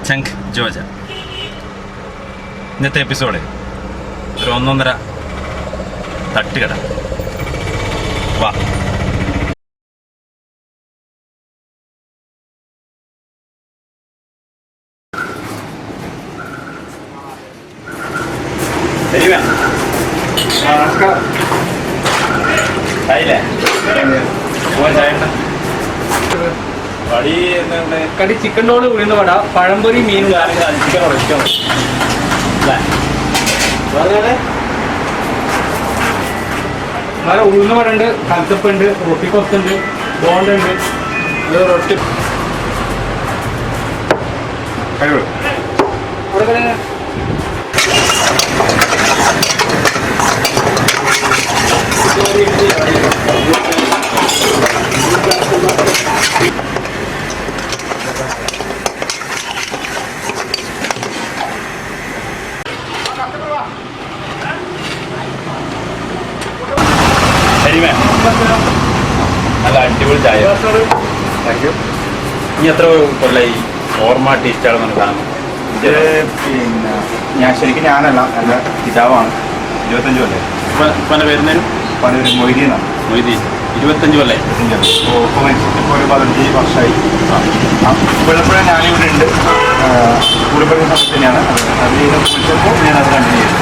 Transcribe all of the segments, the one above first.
ചങ്ക് ജോജ. ഇന്നത്തെ എപ്പിസോഡ് ഒരു 1.5 തട്ടുകട. വാ. കടി ചിക്കൻ റോള് ഉഴുന്ന വട പഴംപൊരി മീൻ ചിക്കൻ റോൾ ഇഷ്ടം. ഉഴുന്ന വട ഉണ്ട്, കൽത്തപ്പ് ഉണ്ട്, റൊട്ടിക്കൊത്ത് ഉണ്ട്, ബോണ്ട ഉണ്ട്. റൊട്ടി നല്ല അടിപൊളി ചായ. ഇനി എത്ര കൊല്ലായി ഓർമ്മ ടീ സ്റ്റാൾ എന്ന് കാണുന്നു? പിന്നെ ഞാനല്ല, എൻ്റെ പിതാവാണ്. 25 കൊല്ലേ. ഇപ്പം വരുന്നതിനും മൊയ്തീനാണ്. മൊയ്തീൻ 25 കൊല്ലായി. ഇപ്പോൾ ഒരു 15 വർഷമായി. ഇപ്പോഴെപ്പോഴും ഞാനിവിടെ ഉണ്ട്. കുടുംബ സമയത്ത് തന്നെയാണ് അത് വിളിച്ചപ്പോൾ ഞാനത് കണ്ടിന്യൂ ചെയ്തു.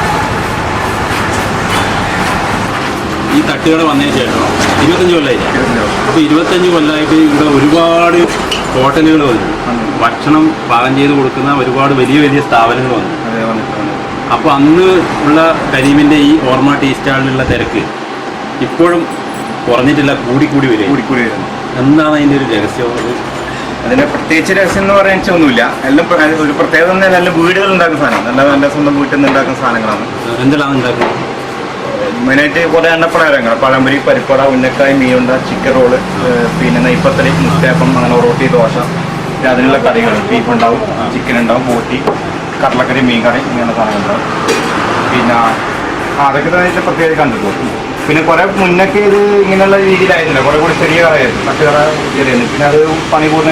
ഈ തട്ടുകട വന്നതിന് ശേഷം 25 കൊല്ലമായി. അപ്പോൾ 25 കൊല്ലമായിട്ട് ഇവിടെ ഒരുപാട് ഹോട്ടലുകൾ വന്നു, ഭക്ഷണം പാകം ചെയ്ത് കൊടുക്കുന്ന ഒരുപാട് വലിയ വലിയ സ്ഥാപനങ്ങൾ വന്നു. അപ്പോൾ അന്ന് ഉള്ള കരീമിൻ്റെ ഈ ഓർമ്മ ടീ സ്റ്റാളിലുള്ള തിരക്ക് ഇപ്പോഴും കുറഞ്ഞിട്ടില്ല, കൂടിക്കൂടി വരുന്നു. എന്താണ് അതിൻ്റെ ഒരു രഹസ്യം? അതിൻ്റെ പ്രത്യേകിച്ച് രഹസ്യം എന്ന് പറയാൻ ഒന്നുമില്ല. എല്ലാം ഒരു പ്രത്യേകത തന്നെ നല്ല വീടുകൾ ഉണ്ടാക്കുന്ന സാധനം, നല്ല സ്വന്തം വീട്ടിൽ നിന്ന് ഉണ്ടാക്കുന്ന സാധനങ്ങളാണ്. എന്തെല്ലാം ഉണ്ടാക്കുന്നത്? മെയിനായിട്ട് കുറേ എണ്ണപ്പലഹാരങ്ങൾ, പഴംപൊരി, പരിപ്പട, ഉന്നക്കായ്, മീനുണ്ട, ചിക്കൻ റോള്, പിന്നെ നെയ്പ്പത്തലി, മുട്ടയപ്പം, അങ്ങനെ റോട്ടി, ദോശ, പിന്നെ അതിനുള്ള കറികൾ, ബീഫ് ഉണ്ടാവും, ചിക്കൻ ഉണ്ടാവും, ബോട്ടി, കടലക്കറി, മീൻ കറി, ഇങ്ങനെ സാധനങ്ങളുണ്ടാവും. പിന്നെ അതൊക്കെ തന്നെ പ്രത്യേകത കണ്ടിട്ടു. പിന്നെ കുറെ മുന്നൊക്കെ ഇത് ഇങ്ങനെയുള്ള രീതിയിലായിരുന്നില്ല, കുറെ കൂടി ചെറിയ കടയായിരുന്നു, തട്ടുകട ചെറിയായിരുന്നു. പിന്നെ അത് പണി കൂടുന്ന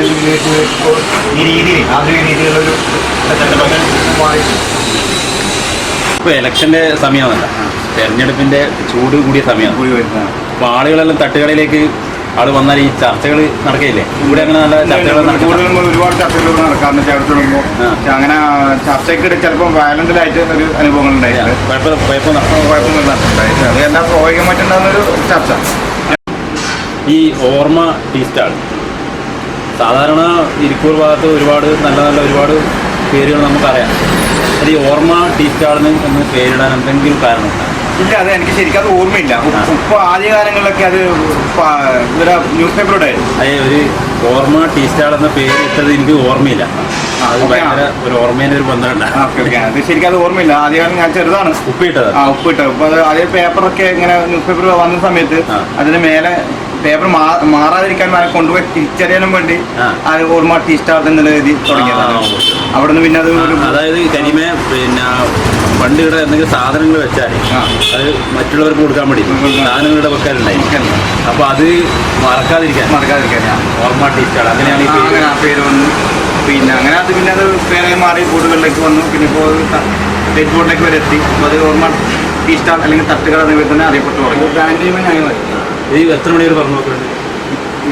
ഈ രീതിയിൽ ആധുനിക രീതിയിലുള്ളൊരു മാറി. ഇപ്പോൾ ഇലക്ഷൻ്റെ സമയമാണല്ല, തെരഞ്ഞെടുപ്പിൻ്റെ ചൂട് കൂടിയ സമയമാണ് കൂടി വരുന്നതാണ്. അപ്പോൾ ആളുകളെല്ലാം തട്ടുകടയിലേക്ക് ആൾ വന്നാൽ ഈ ചർച്ചകൾ നടക്കുകയില്ലേ? ഇവിടെ അങ്ങനെ നല്ല ചർച്ചകൾ ഒരുപാട് ചർച്ചകൾ നടക്കാറുണ്ട്. ചേർത്ത് തുടങ്ങുമ്പോൾ അങ്ങനെ ചർച്ചയ്ക്ക് ചിലപ്പോൾ വയലൻ്റിലായിട്ട് ഒരു അനുഭവങ്ങൾ ഉണ്ടായിട്ടുണ്ട്. കുഴപ്പമൊന്നും നടത്തിണ്ടായിട്ട് അത് എല്ലാം സ്വാഭാവികമായിട്ടുണ്ടാകുന്ന ഒരു ചർച്ച. ഈ ഓർമ്മ ടീ സ്റ്റാൾ സാധാരണ ഇരിക്കൂർ ഭാഗത്ത് ഒരുപാട് ഒരുപാട് പേരുകൾ നമുക്കറിയാം. അത് ഈ ഓർമ്മ ടീ സ്റ്റാളിന് എന്ന് പേരിടാൻ എന്തെങ്കിലും കാരണമുണ്ടോ? ഇല്ല, അത് എനിക്ക് ശരിക്കും അത് ഓർമ്മയില്ല. ഇപ്പോൾ ആദ്യകാലങ്ങളിലൊക്കെ അത് ഇവരെ ന്യൂസ് പേപ്പറിലൂടെ ഒരു ഓർമ്മ ടീ സ്റ്റാൾ എന്ന പേര് ഇട്ടത് എനിക്ക് ഓർമ്മയില്ല. അത് ഭയങ്കര ഒരു ഓർമ്മേൻ്റെ ഒരു ബന്ധമുണ്ട്. അത് ശരിക്കും അത് ഓർമ്മയില്ല. ആദ്യകാലം ഞാൻ ചെറുതാണ് ഉപ്പിട്ടത്. ഉപ്പിട്ടത്. ഇപ്പോൾ അത് അതേ പേപ്പറൊക്കെ ഇങ്ങനെ ന്യൂസ് പേപ്പർ വന്ന സമയത്ത് അതിന് മേലെ പേപ്പർ മാറാതിരിക്കാൻ കൊണ്ടുപോയി തിരിച്ചറിയാനും വേണ്ടി അത് ഓർമ്മ ടീ സ്റ്റാൾ എന്നുള്ള രീതി തുടങ്ങിയതാണ്. അവിടെ നിന്ന് പിന്നെ അത് അതായത് കരിമേ പിന്നെ പണ്ട് ഇവിടെ എന്തെങ്കിലും സാധനങ്ങൾ വെച്ചാൽ അത് മറ്റുള്ളവർക്ക് കൊടുക്കാൻ വേണ്ടി സാധനങ്ങളുടെ വെക്കാറുണ്ടായി. അപ്പോൾ അത് മറക്കാതിരിക്കാൻ ഓർമ്മ ടീ സ്റ്റാൾ അങ്ങനെയാണ് ഈ പേര് വന്നു. പിന്നെ അങ്ങനെ അത് പിന്നെ അത് പേരെ മാറി ബോർഡുകളിലേക്ക് വന്നു. പിന്നെ ഇപ്പോൾ സ്റ്റേറ്റ് ബോർഡിലേക്ക് വരെ എത്തി. അപ്പോൾ അത് ഓർമ്മ ടീ സ്റ്റാൾ അല്ലെങ്കിൽ തട്ടുകട എന്നിവ തന്നെ അറിയപ്പെട്ടു തുടങ്ങി. ബ്രാൻഡ് നെയിം ആയി മതി. ഇത് എത്ര മണി വരെ പറഞ്ഞു നോക്കുന്നുണ്ട്?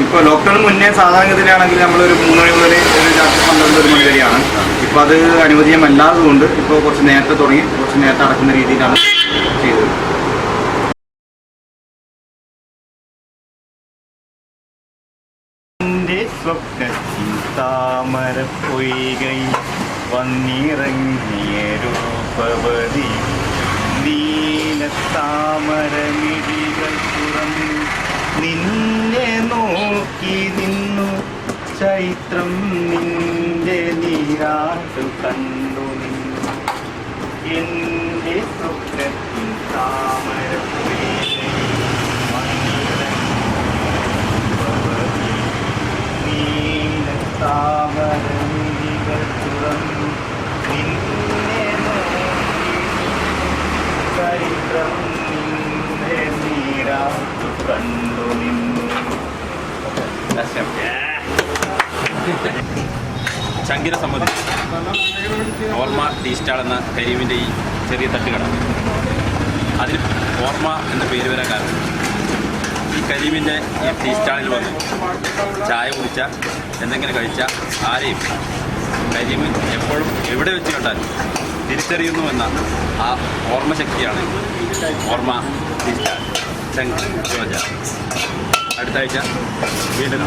ഇപ്പോൾ ലോക്ക്ഡൗൺ മുന്നേ സാധാരണഗതിയിലാണെങ്കിൽ നമ്മളൊരു 3 മണി മുതൽ ഒരു രാത്രി 12 മണി വരെയാണ്. ഇപ്പോൾ അത് അനുവദീയമല്ലാത്തതുകൊണ്ട് ഇപ്പോൾ കുറച്ച് നേരത്തെ തുടങ്ങി, കുറച്ച് നേരത്തെ അടക്കുന്ന രീതിയിലാണ് ചെയ്തത്. എൻ്റെ സ്വപ്നത്തിൻ താമര പൊയ്കൈ വന്നിറങ്ങിയ രൂപവതി നീലത്താമരമിഴികൾ തുറന്നു നിന്നെ നോക്കി നിന്നു ചൈത്രം നിന്റെ നീരാട്ടു കണ്ടു നിന്നു എൻ്റെ സ്വപ്നത്തിൻ താമര നീലത്താമരമിഴികൾ തുറന്നു നിന്നെ നോക്കി ചൈത്രം നിന്റെ നീരാട്ടു കണ്ടു നിന്നു. ചങ്കിനെ സംബന്ധിച്ച് ഓർമ്മ ടീ സ്റ്റാൾ എന്ന കരീമിൻ്റെ ഈ ചെറിയ തട്ടുകട. അതിന് ഓർമ്മ എന്ന പേര് വരാൻ കാരണം ഈ കരീമിൻ്റെ ഈ ടീ സ്റ്റാളിൽ വന്ന് ചായ കുടിച്ച എന്തെങ്കിലും കഴിച്ച ആരെയും കരീം എപ്പോഴും എവിടെ വെച്ച് കണ്ടാലും തിരിച്ചറിയുന്നുവെന്ന ആ ഓർമ്മശക്തിയാണ് ഓർമ്മ ടീ സ്റ്റാൾ സെൻറ്റ് ജോർജ. അടുത്ത ആഴ്ച വീണ്ടും